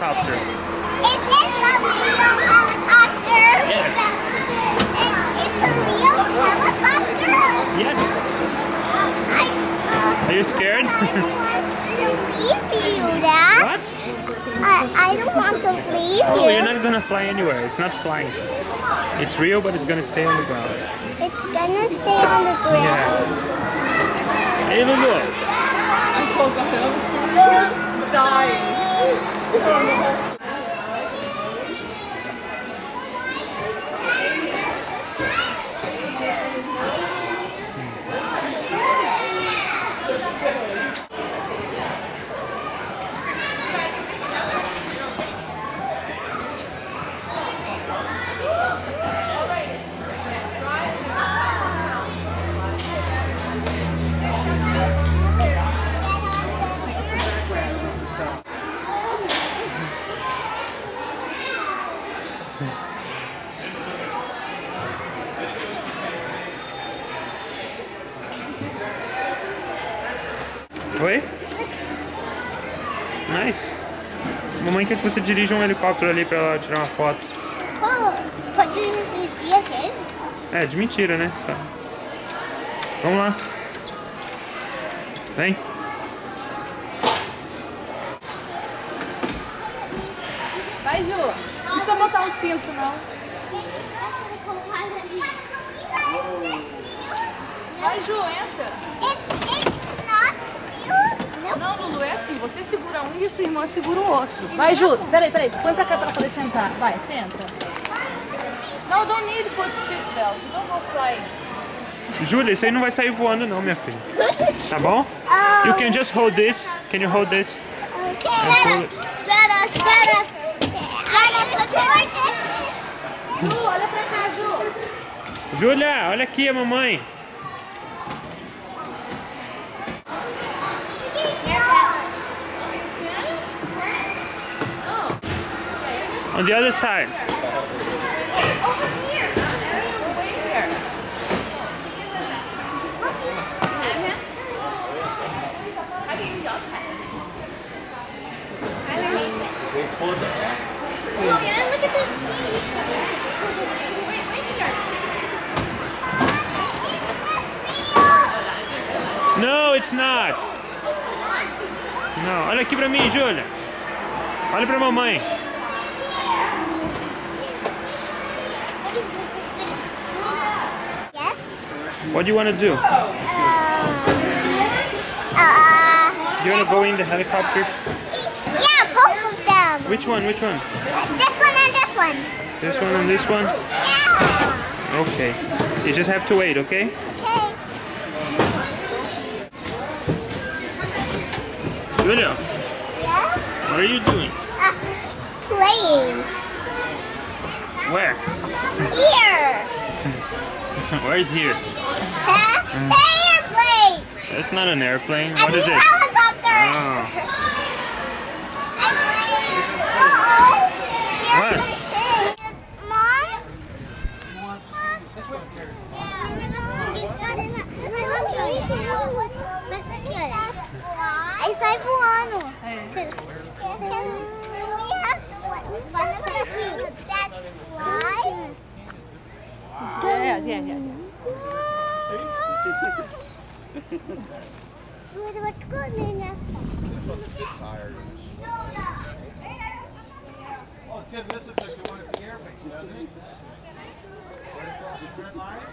helicopter. Is this a real helicopter? Yes. It's a real helicopter? Yes. Are you scared? I don't want to leave you, Dad. What? I don't want to leave you. Oh, you're not gonna fly anywhere. It's not flying. It's real, but it's gonna stay on the ground. It's gonna stay on the ground. Yeah. Hey, Lulu. I told God I was dying. Oi? Nice. Mamãe quer que você dirija um helicóptero ali pra ela tirar uma foto. Pode dirigir aquele? É, de mentira, né? Vamos lá. Vem. Vai, Ju. Não precisa botar o cinto, não. Vai, Ju, entra. Não, Lulu, é assim. Você segura um e sua irmã segura o outro. Vai, Ju. Peraí. Põe pra cá pra poder sentar. Vai, senta. No, don't need to put seatbelt. You don't go flying. Júlia, isso aí não vai sair voando não, minha filha. Tá bom? You can just hold this. Can you hold this? Espera. Ju, olha pra cá, Ju. Júlia, olha aqui a mamãe. On the other side. Oh yeah, look at this. No, it's not. Não, olha aqui pra mim, Júlia. Olha pra mamãe. Yes? What do you want to do? You want to go in the helicopters? Yeah, both of them. Which one? Which one? This one and this one. This one and this one? Yeah. Okay. You just have to wait, okay? Okay. Julia, Yes? what are you doing? Playing. Where? Here. Where is here? Huh? The airplane. That's not an airplane. I What is mean it? helicopter. Oh. What? Mom? Aí sai voando. Yeah. Oh, Tim, this looks like you want to be airplanes, doesn't it? Right across the print line?